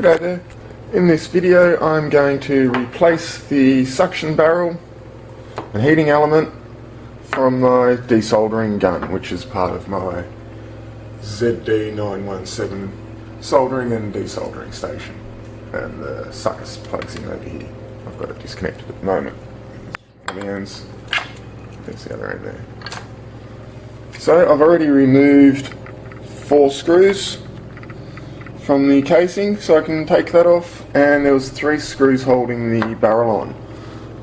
G'day there. In this video I'm going to replace the suction barrel and heating element from my desoldering gun, which is part of my Zd917 soldering and desoldering station. And the sucker plugs in over here. I've got it disconnected at the moment. The ends, there's the other end there. So I've already removed 4 screws from the casing, so I can take that off, and there was 3 screws holding the barrel on.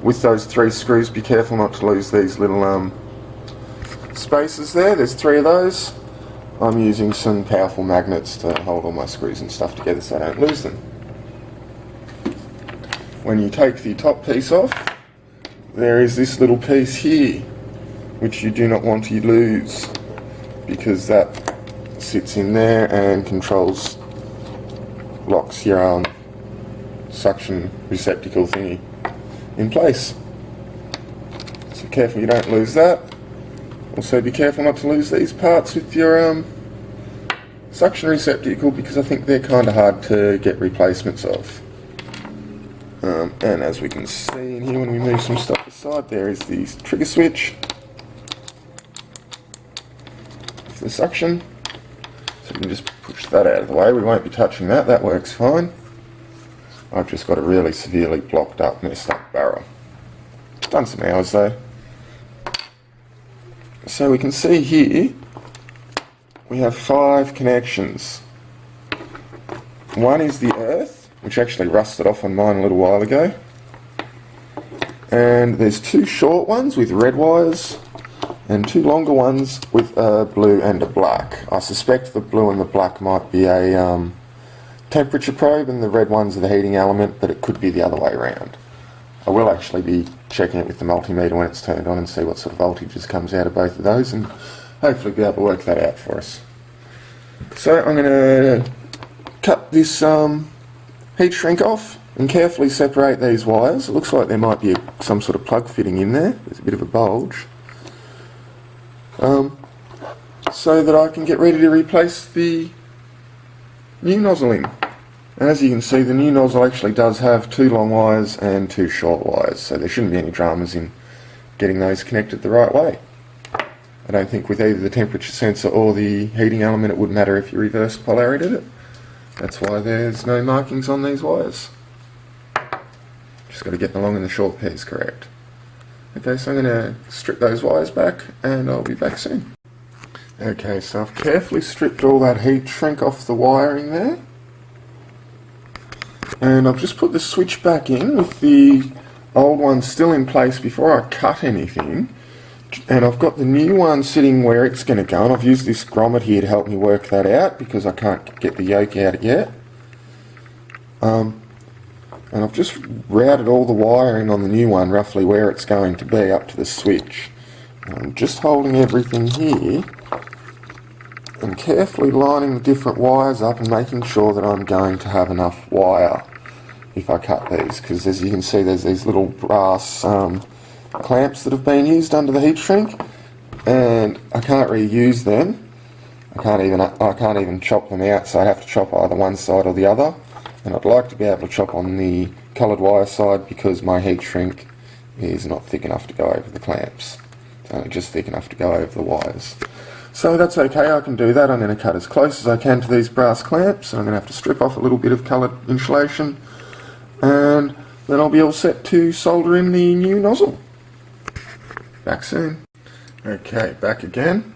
With those 3 screws, be careful not to lose these little spaces there. There's 3 of those. I'm using some powerful magnets to hold all my screws and stuff together so I don't lose them. When you take the top piece off, there is this little piece here which you do not want to lose, because that sits in there and locks your suction receptacle thingy in place. So careful you don't lose that. Also be careful not to lose these parts with your suction receptacle, because I think they're kind of hard to get replacements of. And as we can see in here when we move some stuff aside, there is the trigger switch for the suction. So we can just push that out of the way. We won't be touching that. That works fine. I've just got a really severely blocked up, messed up barrel. It's done some hours though. So we can see here we have 5 connections. One is the earth, which actually rusted off on mine a little while ago. And there's 2 short ones with red wires, and 2 longer ones with a blue and a black. I suspect the blue and the black might be a temperature probe, and the red ones are the heating element, but it could be the other way around. I will actually be checking it with the multimeter when it's turned on and see what sort of voltages comes out of both of those, and hopefully be able to work that out for us. So I'm going to cut this heat shrink off and carefully separate these wires. It looks like there might be some sort of plug fitting in there. There's a bit of a bulge. So that I can get ready to replace the new nozzle in. And as you can see, the new nozzle actually does have 2 long wires and 2 short wires, so there shouldn't be any dramas in getting those connected the right way. I don't think with either the temperature sensor or the heating element it would matter if you reverse polarityed it. That's why there's no markings on these wires. Just got to get the long and the short pairs correct. Okay, so I'm going to strip those wires back and I'll be back soon. Okay, so I've carefully stripped all that heat shrink off the wiring there. And I've just put the switch back in with the old one still in place before I cut anything. And I've got the new one sitting where it's going to go, and I've used this grommet here to help me work that out because I can't get the yoke out yet. And I've just routed all the wiring on the new one roughly where it's going to be up to the switch. I'm just holding everything here and carefully lining the different wires up and making sure that I'm going to have enough wire if I cut these, because as you can see there's these little brass clamps that have been used under the heat shrink, and I can't reuse them. I can't even chop them out, so I have to chop either one side or the other. And I'd like to be able to chop on the coloured wire side because my heat shrink is not thick enough to go over the clamps. It's only just thick enough to go over the wires. So that's okay, I can do that. I'm going to cut as close as I can to these brass clamps, and I'm going to have to strip off a little bit of coloured insulation, and then I'll be all set to solder in the new nozzle. Back soon. Okay, back again.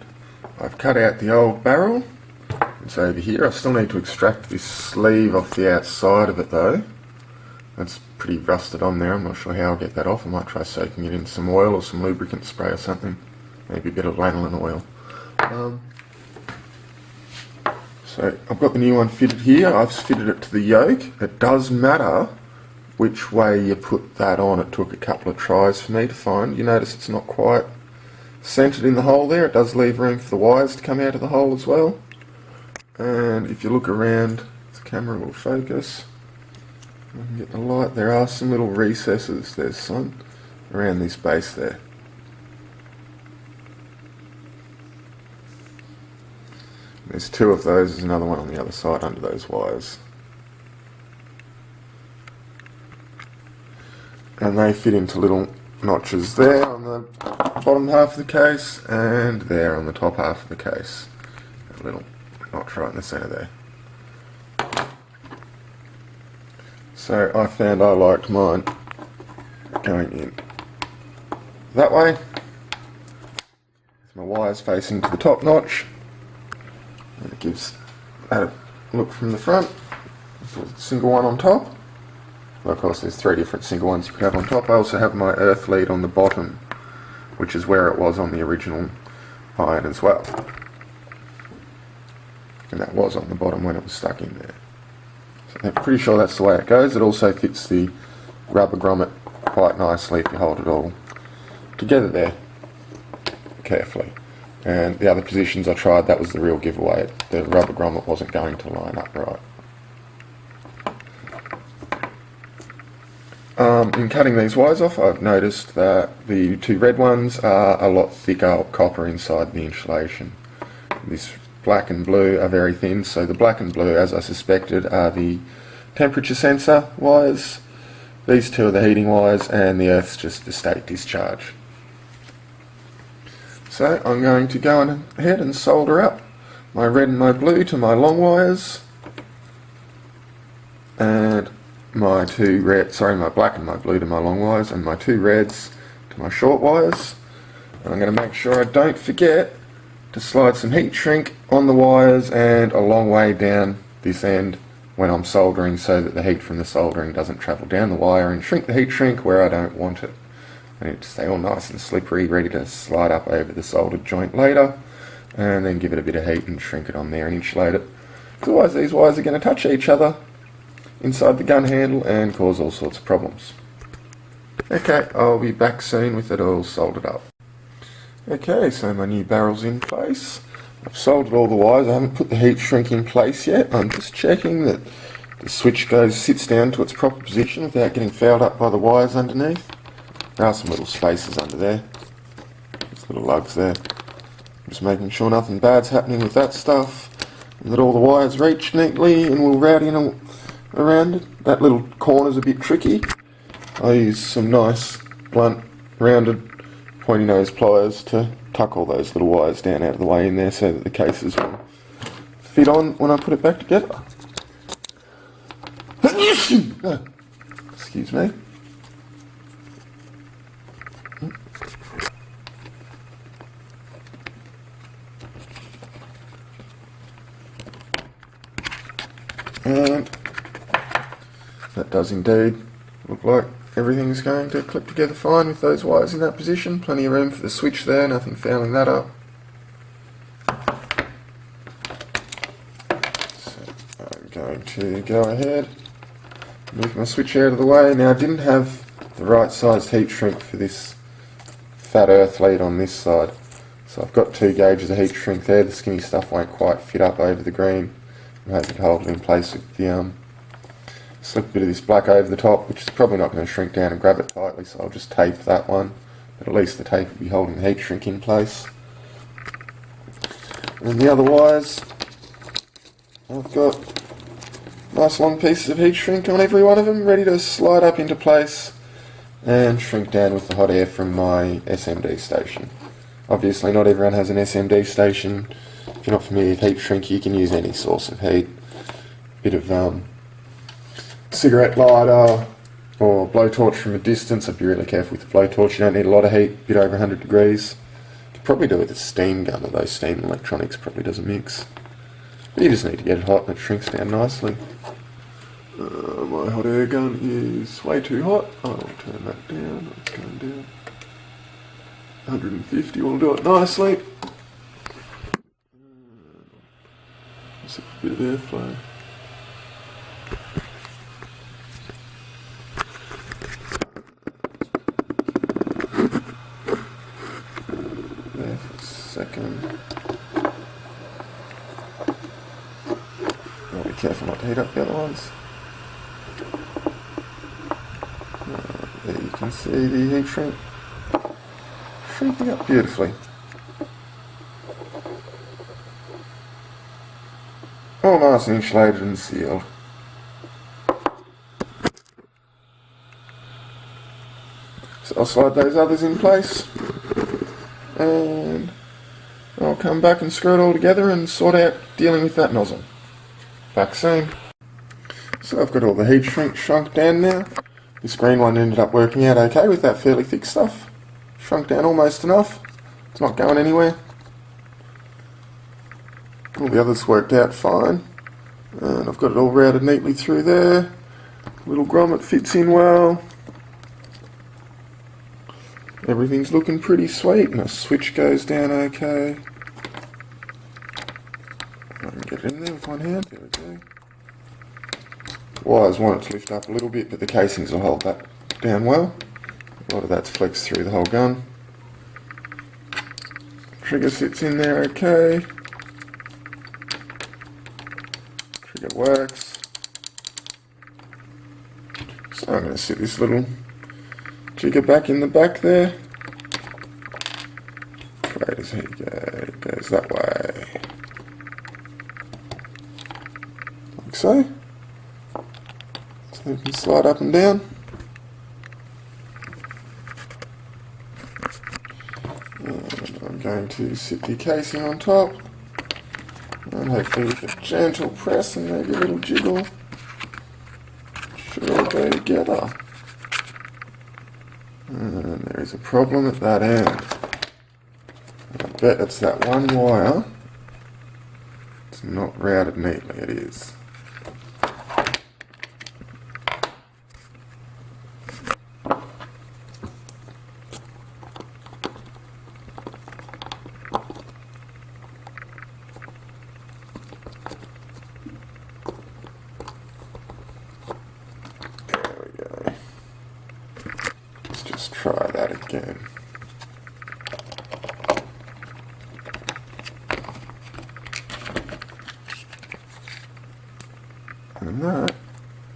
I've cut out the old barrel. It's over here. I still need to extract this sleeve off the outside of it though. That's pretty rusted on there. I'm not sure how I'll get that off. I might try soaking it in some oil or some lubricant spray or something. Maybe a bit of lanolin oil. So I've got the new one fitted here. I've fitted it to the yoke. It does matter which way you put that on. It took a couple of tries for me to find. You notice it's not quite centered in the hole there. It does leave room for the wires to come out of the hole as well. And if you look around, the camera will focus. I can get the light. There are some little recesses, there's some, around this base there. There's 2 of those, there's another one on the other side under those wires. and they fit into little notches there on the bottom half of the case and there on the top half of the case. A little notch right in the centre there. So I found I liked mine going in that way, with my wires facing to the top notch, and it gives that a look from the front. There's a single one on top. Well, of course there's 3 different single ones you could have on top. I also have my earth lead on the bottom, which is where it was on the original iron as well. And that was on the bottom when it was stuck in there. So I'm pretty sure that's the way it goes. It also fits the rubber grommet quite nicely if you hold it all together there carefully. And the other positions I tried, that was the real giveaway. The rubber grommet wasn't going to line up right. In cutting these wires off, I've noticed that the 2 red ones are a lot thicker copper inside the insulation. This black and blue are very thin, so the black and blue, as I suspected, are the temperature sensor wires. These 2 are the heating wires, and the earth's just the state discharge. So I'm going to go ahead and solder up my red and my blue to my long wires, and my 2 red, my black and my blue to my long wires, and my 2 reds to my short wires. And I'm going to make sure I don't forget to slide some heat shrink on the wires and a long way down this end when I'm soldering, so that the heat from the soldering doesn't travel down the wire and shrink the heat shrink where I don't want it. I need to stay all nice and slippery, ready to slide up over the soldered joint later, and then give it a bit of heat and shrink it on there and insulate it. Otherwise these wires are going to touch each other inside the gun handle and cause all sorts of problems. Okay, I'll be back soon with it all soldered up. Okay, so my new barrel's in place. I've soldered all the wires. I haven't put the heat shrink in place yet. I'm just checking that the switch sits down to its proper position without getting fouled up by the wires underneath. There are some little spaces under there. There's little lugs there. Just making sure nothing bad's happening with that stuff, and that all the wires reach neatly and will route in around it. That little corner's a bit tricky. I use some nice blunt rounded pointy nose pliers to tuck all those little wires down out of the way in there so that the cases will fit on when I put it back together. Excuse me. And that does indeed look like everything's going to clip together fine with those wires in that position. Plenty of room for the switch there, nothing fouling that up. So I'm going to go ahead, move my switch out of the way. Now I didn't have the right sized heat shrink for this fat earth lead on this side. So I've got 2 gauges of heat shrink there. The skinny stuff won't quite fit up over the green. I'm hoping to hold it in place with the slip a bit of this black over the top, which is probably not going to shrink down and grab it tightly, so I'll just tape that one, but at least the tape will be holding the heat shrink in place. And the other wires, I've got nice long pieces of heat shrink on every one of them, ready to slide up into place and shrink down with the hot air from my SMD station. Obviously not everyone has an SMD station. If you're not familiar with heat shrink, you can use any source of heat. Bit of cigarette lighter or blowtorch from a distance. I'd be really careful with the blowtorch. You don't need a lot of heat, a bit over 100 degrees. You could probably do it with a steam gun, although steam and electronics probably doesn't mix. But you just need to get it hot and it shrinks down nicely. My hot air gun is way too hot. I'll turn that down. It's going down. 150 will do it nicely. Just a bit of airflow. There for a second. I'll be careful not to heat up the other ones. There you can see the heat shrink shrinking up beautifully. All nice and insulated and sealed. I'll slide those others in place, and I'll come back and screw it all together and sort out dealing with that nozzle. Back soon. So I've got all the heat shrunk down now. This green one ended up working out okay with that fairly thick stuff. Shrunk down almost enough. It's not going anywhere. All the others worked out fine. And I've got it all routed neatly through there. Little grommet fits in well. Everything's looking pretty sweet, and the switch goes down okay. I can get it in there with one hand. There we go. Wires want it to lift up a little bit, but the casings will hold that down well. A lot of that's flexed through the whole gun. Trigger sits in there okay. Trigger works. So I'm going to sit this little jigger back in the back there. Where does he go? It goes that way. Like so. So you can slide up and down. And I'm going to sit the casing on top. And hopefully with a gentle press and maybe a little jiggle, should all go together. And there is a problem at that end. I bet it's that one wire. It's not routed neatly, it is. There we go. Let's just try that again. And that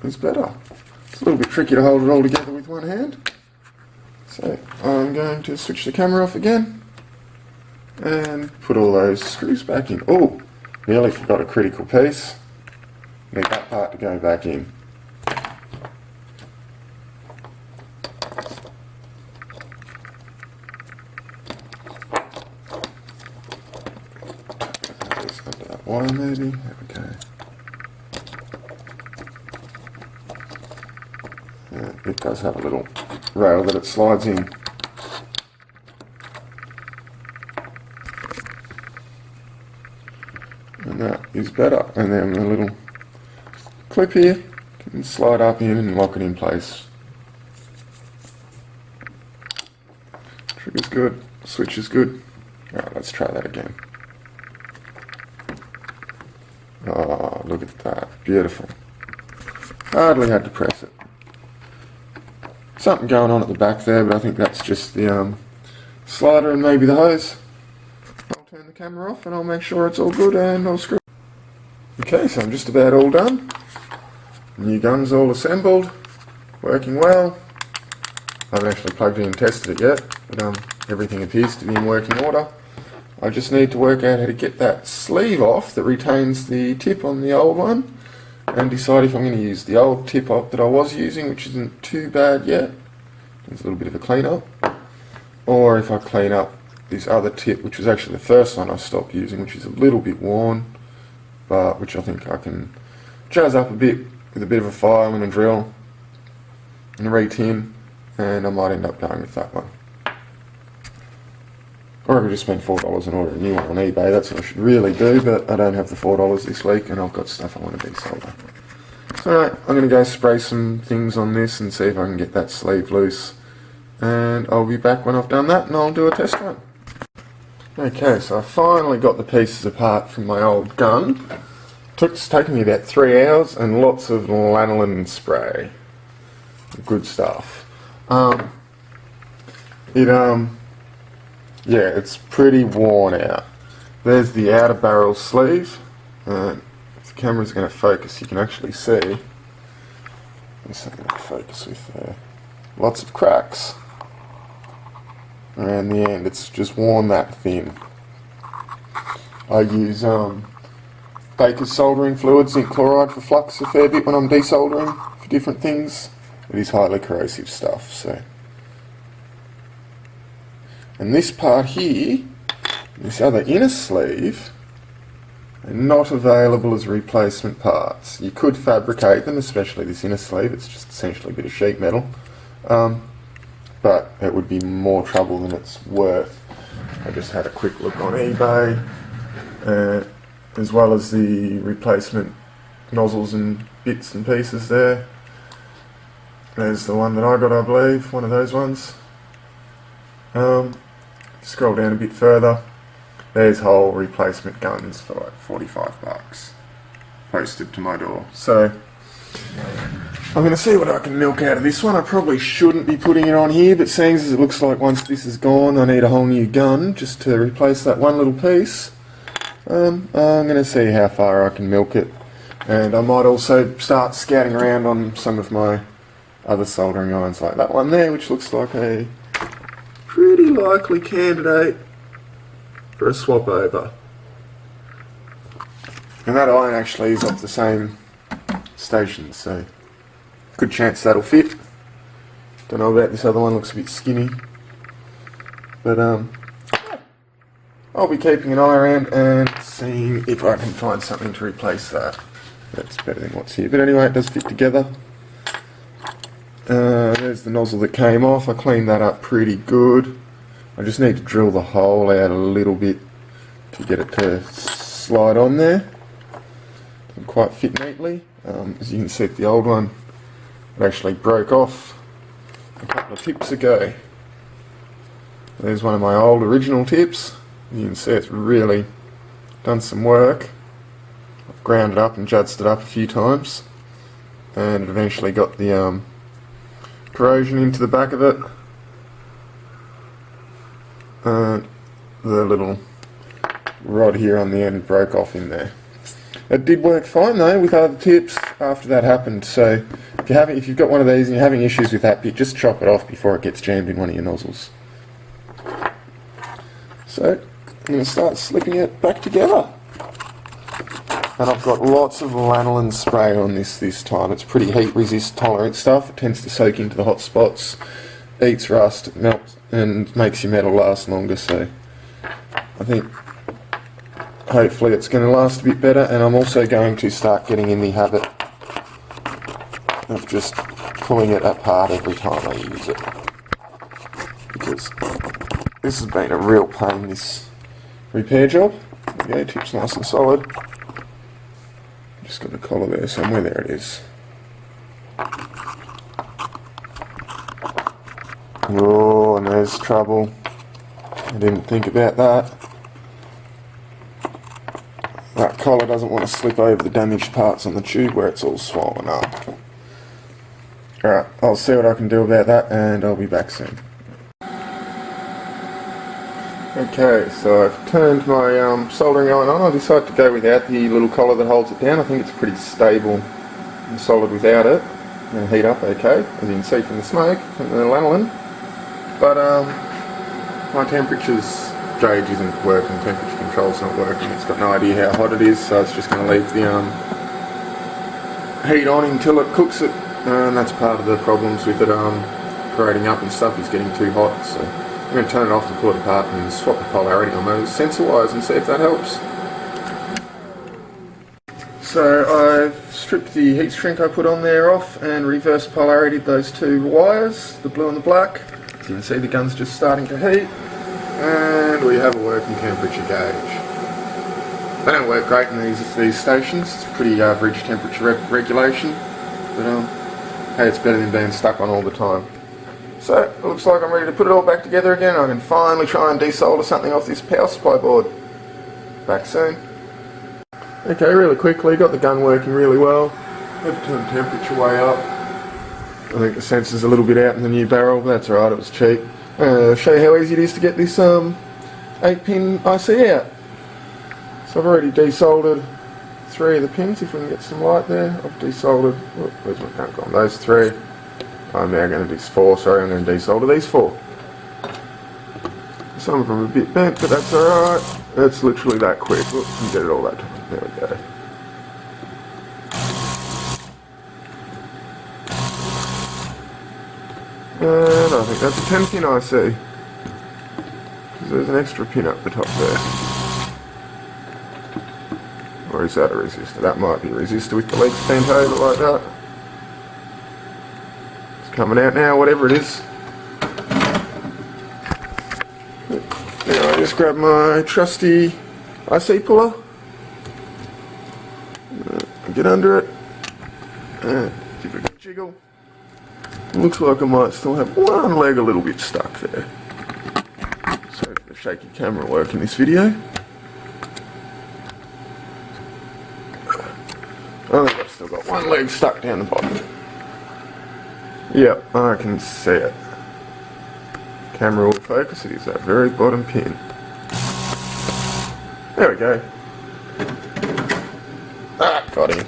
is better. It's a little bit tricky to hold it all together with one hand. So I'm going to switch the camera off again and put all those screws back in. Oh, nearly forgot a critical piece. Need that part to go back in. Just under that wire maybe. There we go. It does have a little rail that it slides in. And that is better. And then a little clip here can slide up in and lock it in place. Trigger's good, switch is good. Alright, let's try that again. Oh, look at that, beautiful. Hardly had to press it. Something going on at the back there, but I think that's just the slider and maybe the hose. I'll turn the camera off and I'll make sure it's all good and I'll screw. Okay, so I'm just about all done. New gun's all assembled, working well. I haven't actually plugged in and tested it yet, but everything appears to be in working order. I just need to work out how to get that sleeve off that retains the tip on the old one, and decide if I'm going to use the old tip up that I was using, which isn't too bad yet. There's a little bit of a clean up. Or if I clean up this other tip, which was actually the first one I stopped using, which is a little bit worn, but which I think I can jazz up a bit with a bit of a file and a drill and a re-tin, and I might end up going with that one. Or I could just spend $4 and order a new one on eBay. That's what I should really do, but I don't have the $4 this week and I've got stuff I want to desolder. So I'm going to go spray some things on this and see if I can get that sleeve loose. And I'll be back when I've done that and I'll do a test run. Okay, so I finally got the pieces apart from my old gun. It's taken me about 3 hours and lots of lanolin spray. Good stuff. Yeah, it's pretty worn out. There's the outer barrel sleeve. If the camera's going to focus, you can actually see. There's something to focus with there. Lots of cracks. Around the end, it's just worn that thin. I use Baker's soldering fluid, zinc chloride for flux a fair bit when I'm desoldering for different things. It is highly corrosive stuff, so And this part here, this other inner sleeve, are not available as replacement parts. You could fabricate them, especially this inner sleeve. It's just essentially a bit of sheet metal, but it would be more trouble than it's worth. I just had a quick look on eBay, as well as the replacement nozzles and bits and pieces there. There's the one that I got, I believe, one of those ones. Scroll down a bit further. There's whole replacement guns for like 45 bucks posted to my door. So I'm going to see what I can milk out of this one. I probably shouldn't be putting it on here, but seeing as it looks like once this is gone I need a whole new gun just to replace that one little piece, I'm going to see how far I can milk it. And I might also start scouting around on some of my other soldering irons like that one there, which looks like a pretty likely candidate for a swap over. And that iron actually is off the same station, so good chance that'll fit. Don't know about this other one, looks a bit skinny. But I'll be keeping an eye around and seeing if I can find something to replace that. That's better than what's here. But anyway, it does fit together. There's the nozzle that came off. I cleaned that up pretty good. I just need to drill the hole out a little bit to get it to slide on there. Doesn't quite fit neatly. As you can see, the old one, it actually broke off a couple of tips ago. There's one of my old original tips. You can see it's really done some work. I've ground it up and judzed it up a few times, and it eventually got the corrosion into the back of it, and the little rod here on the end broke off in there. It did work fine though with other tips after that happened, so if you've got one of these and you're having issues with that bit, just chop it off before it gets jammed in one of your nozzles. So I'm going to start slipping it back together. And I've got lots of lanolin spray on this time. It's pretty heat resist tolerant stuff. It tends to soak into the hot spots, eats rust, melts, and makes your metal last longer. So I think hopefully it's going to last a bit better. And I'm also going to start getting in the habit of just pulling it apart every time I use it, because this has been a real pain, this repair job. There we go, tip's nice and solid. Just got the collar there somewhere, there it is. Oh, and there's trouble. I didn't think about that. That collar doesn't want to slip over the damaged parts on the tube where it's all swollen up. Alright, I'll see what I can do about that and I'll be back soon. Okay, so I've turned my soldering iron on. I decided to go without the little collar that holds it down. I think it's pretty stable and solid without it. It'll heat up okay, as you can see from the smoke, from the lanolin. But my temperature's gauge isn't working, temperature control's not working. It's got no idea how hot it is, so it's just going to leave the heat on until it cooks it. And that's part of the problems with it corroding up and stuff, is getting too hot. So I'm going to turn it off and pull it apart and swap the polarity on those sensor wires and see if that helps. So I've stripped the heat shrink I put on there off and reverse polarityed those two wires, the blue and the black. So you can see the gun's just starting to heat, and we have a working temperature gauge. They don't work great in these stations. It's pretty average temperature regulation, but hey, it's better than being stuck on all the time. So it looks like I'm ready to put it all back together again. I can finally try and desolder something off this power supply board. Back soon. Okay, really quickly, got the gun working really well. Had to turn the temperature way up. I think the sensor's a little bit out in the new barrel, but that's alright, it was cheap. Show you how easy it is to get this 8-pin IC out. So I've already desoldered 3 of the pins, if we can get some light there. I've desoldered, where's my gun gone? Those 3. I'm now going to do 4, sorry, I'm going to desolder these 4. Some of them are a bit bent, but that's alright. It's literally that quick. Look, you can get it all that time. There we go. And I think that's a 10-pin IC. because there's an extra pin up the top there. Or is that a resistor? That might be a resistor with the legs bent over like that. It's coming out now, whatever it is. Now I just grab my trusty IC puller, get under it, and give it a jiggle. Looks like I might still have one leg a little bit stuck there. Sorry for the shaky camera work in this video. I think I've still got one leg stuck down the bottom. Yep, I can see it. Camera will focus, it is that very bottom pin. There we go. Ah, got him.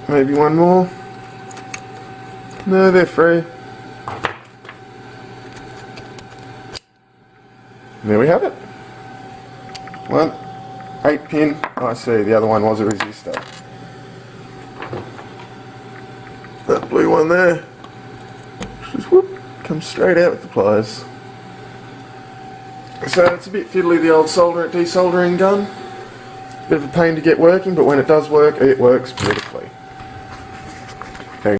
Maybe one more. No, they're free. There we have it. One 8-pin IC, the other one was a resistor. That blue one there, just whoop, comes straight out with the pliers. So it's a bit fiddly, the old desoldering gun. Bit of a pain to get working, but when it does work, it works beautifully.